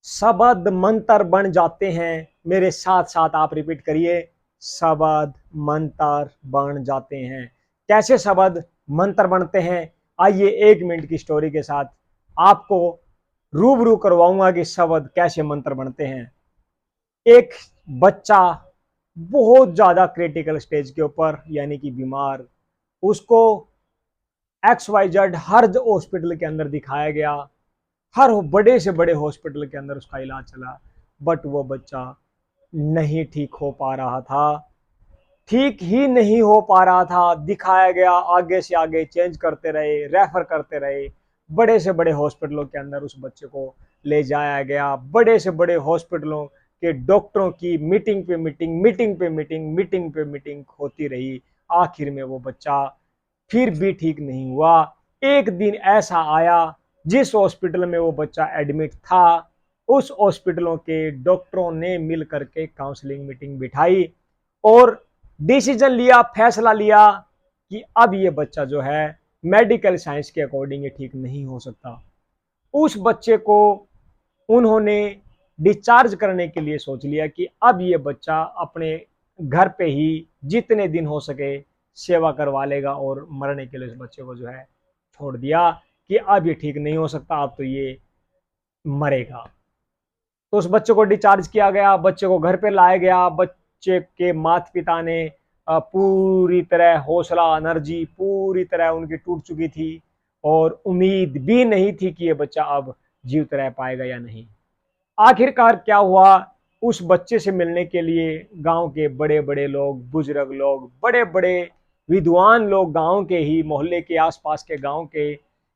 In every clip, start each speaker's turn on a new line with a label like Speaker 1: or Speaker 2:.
Speaker 1: शब्द मंत्र बन जाते हैं। मेरे साथ साथ आप रिपीट करिए, शब्द मंत्र बन जाते हैं। कैसे शब्द मंत्र बनते हैं? आइए 1 मिनट की स्टोरी के साथ आपको रूबरू करवाऊंगा कि शब्द कैसे मंत्र बनते हैं। एक बच्चा बहुत ज्यादा क्रिटिकल स्टेज के ऊपर यानी कि बीमार, उसको XYZ हर हॉस्पिटल के अंदर दिखाया गया, हर बड़े से बड़े हॉस्पिटल के अंदर उसका इलाज चला, बट वो बच्चा नहीं ठीक हो पा रहा था। ठीक ही नहीं हो पा रहा था। दिखाया गया, आगे से आगे चेंज करते रहे, रेफर करते रहे, बड़े से बड़े हॉस्पिटलों के अंदर उस बच्चे को ले जाया गया। बड़े से बड़े हॉस्पिटलों के डॉक्टरों की मीटिंग पे मीटिंग, मीटिंग पे मीटिंग, मीटिंग पे मीटिंग होती रही। आखिर में वो बच्चा फिर भी ठीक नहीं हुआ। एक दिन ऐसा आया, जिस हॉस्पिटल में वो बच्चा एडमिट था, उस हॉस्पिटलों के डॉक्टरों ने मिल करके काउंसलिंग मीटिंग बिठाई और डिसीजन लिया, फैसला लिया कि अब ये बच्चा जो है मेडिकल साइंस के अकॉर्डिंग ये ठीक नहीं हो सकता। उस बच्चे को उन्होंने डिस्चार्ज करने के लिए सोच लिया कि अब ये बच्चा अपने घर पे ही जितने दिन हो सके सेवा करवा लेगा और मरने के लिए उस बच्चे को जो है छोड़ दिया कि अब ये ठीक नहीं हो सकता, अब तो ये मरेगा। तो उस बच्चे को डिस्चार्ज किया गया, बच्चे को घर पे लाया गया। बच्चे के माता पिता ने पूरी तरह हौसला, एनर्जी पूरी तरह उनकी टूट चुकी थी और उम्मीद भी नहीं थी कि ये बच्चा अब जीवित रह पाएगा या नहीं। आखिरकार क्या हुआ, उस बच्चे से मिलने के लिए गांव के बड़े बड़े लोग, बुजुर्ग लोग, बड़े बड़े विद्वान लोग, गांव के ही मोहल्ले के आसपास के गांव के,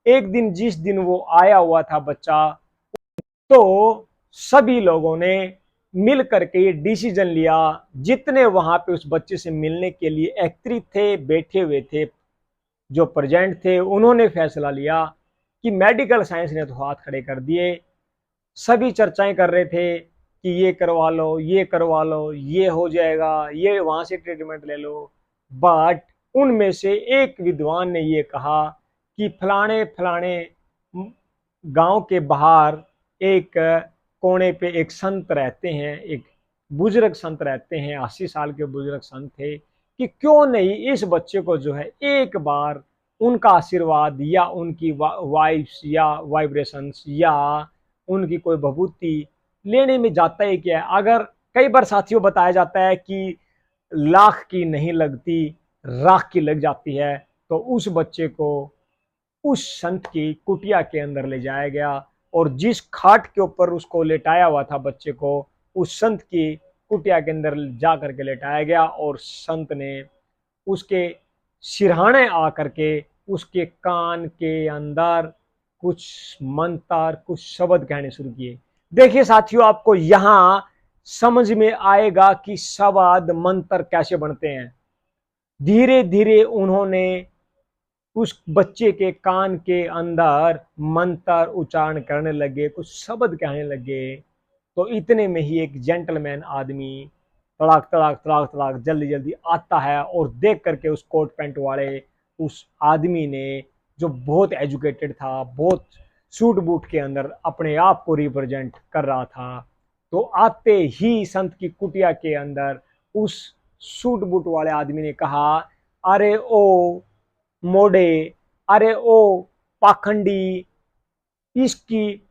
Speaker 1: एक दिन जिस दिन वो आया हुआ था बच्चा, तो सभी लोगों ने मिल करके ये डिसीजन लिया, जितने वहां पे उस बच्चे से मिलने के लिए एकत्रित थे, बैठे हुए थे, जो प्रेजेंट थे, उन्होंने फैसला लिया कि मेडिकल साइंस ने तो हाथ खड़े कर दिए। सभी चर्चाएं कर रहे थे कि ये करवा लो, ये करवा लो, ये हो जाएगा, ये वहां से ट्रीटमेंट ले लो। बट उनमें से एक विद्वान ने ये कहा कि फलाने फलाने गांव के बाहर एक कोने पे एक संत रहते हैं, एक बुजुर्ग संत रहते हैं, 80 साल के बुजुर्ग संत थे, कि क्यों नहीं इस बच्चे को जो है एक बार उनका आशीर्वाद या उनकी वाइब्स या वाइब्रेशंस या उनकी कोई भभूति लेने में जाता है क्या। अगर कई बार साथियों बताया जाता है कि लाख की नहीं लगती, राख की लग जाती है। तो उस बच्चे को उस संत की कुटिया के अंदर ले जाया गया और जिस खाट के ऊपर उसको लेटाया हुआ था बच्चे को, उस संत की कुटिया के अंदर जा करके लेटाया गया और संत ने उसके सिरहाने आकर के उसके कान के अंदर कुछ मंत्र, कुछ शब्द कहने शुरू किए। देखिए साथियों, आपको यहां समझ में आएगा कि शब्द मंत्र कैसे बनते हैं। धीरे धीरे उन्होंने उस बच्चे के कान के अंदर मंत्र उच्चारण करने लगे, कुछ शब्द कहने लगे। तो इतने में ही एक जेंटलमैन आदमी तड़ाक तड़ाक तड़ाक तड़ाक जल्दी जल्दी आता है और देख करके उस कोट पैंट वाले उस आदमी ने, जो बहुत एजुकेटेड था, बहुत सूट बूट के अंदर अपने आप को रिप्रेजेंट कर रहा था, तो आते ही संत की कुटिया के अंदर उस सूट बूट वाले आदमी ने कहा, अरे ओ मोड़े, अरे ओ पाखंडी, इसकी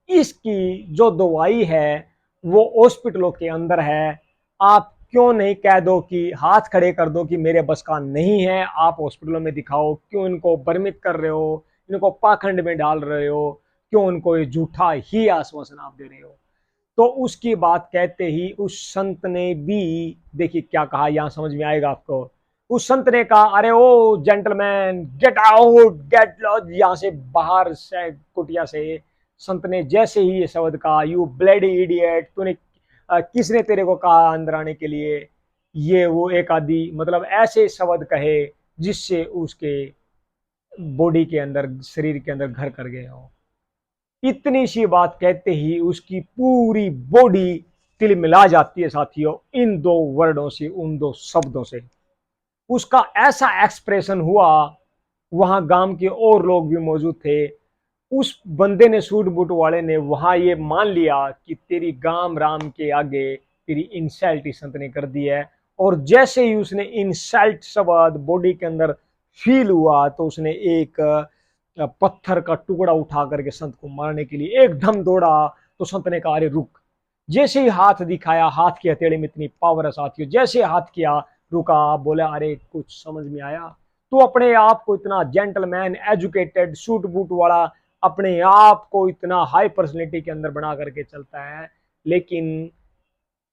Speaker 1: इसकी जो दवाई है वो हॉस्पिटलों के अंदर है। आप क्यों नहीं कह दो कि हाथ खड़े कर दो कि मेरे बस का नहीं है, आप हॉस्पिटलों में दिखाओ। क्यों इनको भ्रमित कर रहे हो, इनको पाखंड में डाल रहे हो, क्यों इनको ये झूठा ही आश्वासन आप दे रहे हो। तो उसकी बात कहते ही उस संत ने भी, देखिए क्या कहा, यहां समझ में आएगा आपको। उस संत ने कहा, अरे ओ gentleman, get out, get lost, यहां से बाहर से कुटिया से। संत ने जैसे ही ये शब्द कहा, यू ब्लडी इडियट, तूने किसने तेरे को कहा अंदर आने के लिए, ये वो एक आदि मतलब ऐसे शब्द कहे जिससे उसके बॉडी के अंदर, शरीर के अंदर घर कर गए हो। इतनी सी बात कहते ही उसकी पूरी बॉडी तिलमिला जाती है साथियों, इन दो वर्डों से, उन दो शब्दों से। उसका ऐसा एक्सप्रेशन हुआ, वहां गांव के और लोग भी मौजूद थे, उस बंदे ने, सूट बूट वाले ने वहां ये मान लिया कि तेरी गाम राम के आगे तेरी इंसल्ट इस संत ने कर दी है। और जैसे ही उसने इंसल्ट शब्द बॉडी के अंदर फील हुआ तो उसने एक पत्थर का टुकड़ा उठा करके संत को मारने के लिए एकदम दौड़ा। तो संत ने कहा, अरे रुक। जैसे ही हाथ दिखाया, हाथ की हथेली में इतनी पावर है साथियों, जैसे हाथ किया, रुका, बोला, अरे कुछ समझ में आया? तो अपने आप को इतना जेंटलमैन, एजुकेटेड, सूट बूट वाला, अपने आप को इतना हाई पर्सनैलिटी के अंदर बना करके चलता है, लेकिन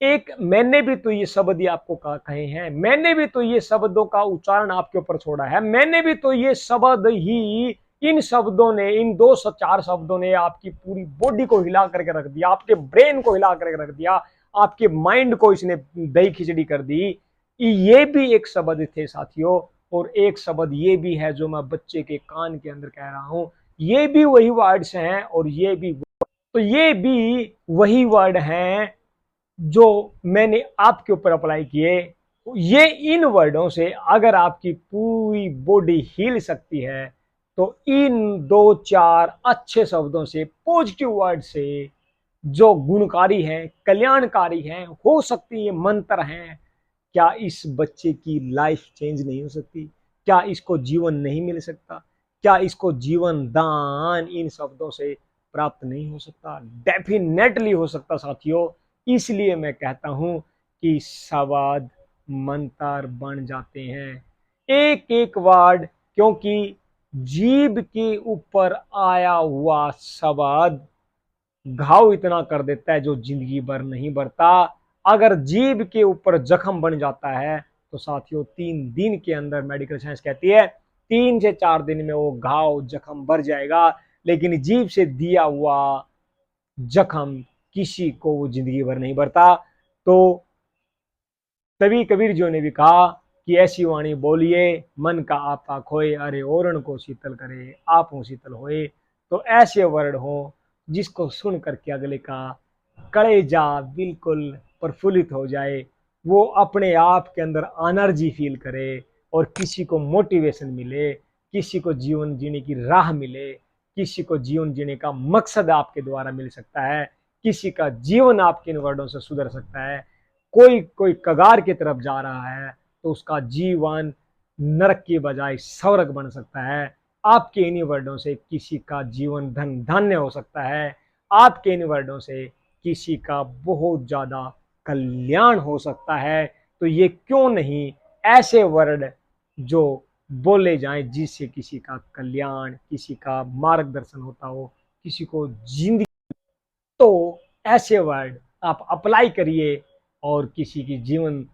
Speaker 1: एक मैंने भी तो ये शब्द ही आपको कहे हैं, मैंने भी तो ये शब्दों का उच्चारण आपके ऊपर छोड़ा है, मैंने भी तो ये शब्द ही, इन शब्दों ने, इन 204 शब्दों ने आपकी पूरी बॉडी को हिला करके रख दिया, आपके ब्रेन को हिला करके रख दिया, आपके माइंड को इसने दही खिचड़ी कर दी। ये भी एक शब्द थे साथियों, और एक शब्द ये भी है जो मैं बच्चे के कान के अंदर कह रहा हूं, ये भी वही वर्ड्स हैं, और ये भी, तो ये भी वही वर्ड हैं जो मैंने आपके ऊपर अप्लाई किए। ये इन वर्डों से अगर आपकी पूरी बॉडी हिल सकती है, तो इन 2-4 अच्छे शब्दों से, पॉजिटिव वर्ड से, जो गुणकारी हैं, कल्याणकारी हैं, हो सकती है मंत्र हैं, क्या इस बच्चे की लाइफ चेंज नहीं हो सकती? क्या इसको जीवन नहीं मिल सकता? क्या इसको जीवन दान इन शब्दों से प्राप्त नहीं हो सकता? डेफिनेटली हो सकता साथियों। इसलिए मैं कहता हूं कि शब्द मंत्र बन जाते हैं, एक एक वर्ड, क्योंकि जीभ के ऊपर आया हुआ शब्द घाव इतना कर देता है जो जिंदगी भर नहीं भरता। अगर जीभ के ऊपर जख्म बन जाता है तो साथियों 3 दिन के अंदर, मेडिकल साइंस कहती है 3 से 4 दिन में वो घाव जख्म भर जाएगा, लेकिन जीभ से दिया हुआ जख्म किसी को वो जिंदगी भर नहीं भरता। तो तभी कबीर जी ने भी कहा कि ऐसी वाणी बोलिए मन का आपा खोए, अरे ओरण को शीतल करे आप शीतल होए। तो ऐसे वर्ड हो जिसको सुन करके अगले का कलेजा बिल्कुल प्रफुल्लित हो जाए, वो अपने आप के अंदर एनर्जी फील करे, और किसी को मोटिवेशन मिले, किसी को जीवन जीने की राह मिले, किसी को जीवन जीने का मकसद आपके द्वारा मिल सकता है, किसी का जीवन आपके इन वर्डों से सुधर सकता है। कोई कोई कगार की तरफ जा रहा है तो उसका जीवन नरक की बजाय स्वर्ग बन सकता है। आपके इन वर्डों से किसी का जीवन धन धन्य हो सकता है। आपके इन वर्डों से किसी का बहुत ज्यादा कल्याण हो सकता है। तो ये क्यों नहीं ऐसे वर्ड जो बोले जाएं जिससे किसी का कल्याण, किसी का मार्गदर्शन होता हो, किसी को जिंदगी, तो ऐसे वर्ड आप अप्लाई करिए और किसी की जीवन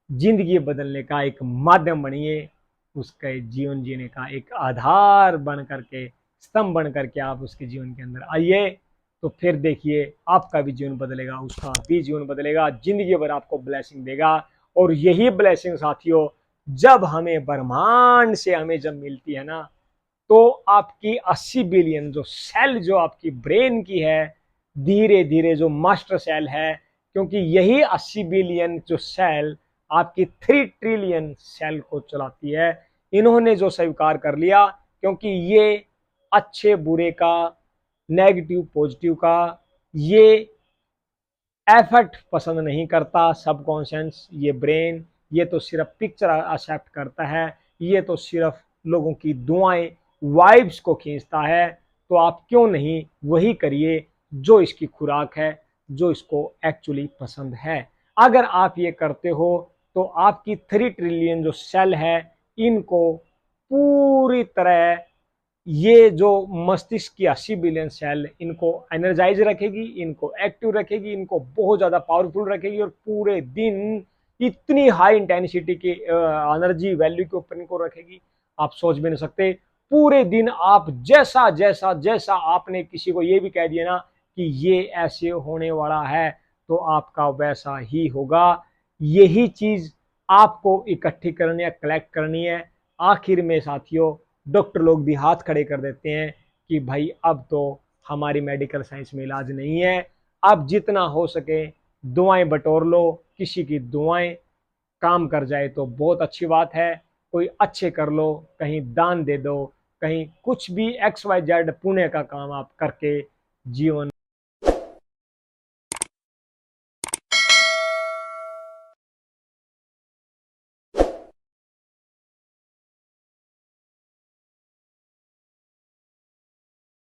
Speaker 1: जिंदगी बदलने का एक माध्यम बनिए, उसके जीवन जीने का एक आधार बन करके, स्तंभ बन करके आप उसके जीवन के अंदर आइए। तो फिर देखिए आपका भी जीवन बदलेगा, उसका भी जीवन बदलेगा, जिंदगी भर आपको ब्लेसिंग देगा। और यही ब्लेसिंग साथियों जब हमें ब्रह्मांड से हमें जब मिलती है ना, तो आपकी 80 बिलियन जो सेल जो आपकी ब्रेन की है, धीरे धीरे जो मास्टर सेल है, क्योंकि यही 80 बिलियन जो सेल आपकी 3 ट्रिलियन सेल को चलाती है, इन्होंने जो स्वीकार कर लिया, क्योंकि ये अच्छे बुरे का, नेगेटिव पॉजिटिव का, ये एफर्ट पसंद नहीं करता। सबकॉन्शियस ये ब्रेन, ये तो सिर्फ पिक्चर एक्सेप्ट करता है, ये तो सिर्फ लोगों की दुआएं, वाइब्स को खींचता है। तो आप क्यों नहीं वही करिए जो इसकी खुराक है, जो इसको एक्चुअली पसंद है। अगर आप ये करते हो तो आपकी 3 ट्रिलियन जो सेल है, इनको पूरी तरह ये जो मस्तिष्क की 80 बिलियन सेल, इनको एनर्जाइज रखेगी, इनको एक्टिव रखेगी, इनको बहुत ज़्यादा पावरफुल रखेगी, और पूरे दिन इतनी हाई इंटेंसिटी की एनर्जी वैल्यू के ऊपर इनको रखेगी, आप सोच भी नहीं सकते। पूरे दिन आप जैसा जैसा जैसा आपने किसी को ये भी कह दिया ना कि ये ऐसे होने वाला है, तो आपका वैसा ही होगा। यही चीज़ आपको इकट्ठी करनी है, कलेक्ट करनी है। आखिर में साथियों डॉक्टर लोग भी हाथ खड़े कर देते हैं कि भाई अब तो हमारी मेडिकल साइंस में इलाज नहीं है, अब जितना हो सके दुआएं बटोर लो, किसी की दुआएं काम कर जाए तो बहुत अच्छी बात है, कोई अच्छे कर लो, कहीं दान दे दो, कहीं कुछ भी XYZ पुण्य का काम आप करके जीवन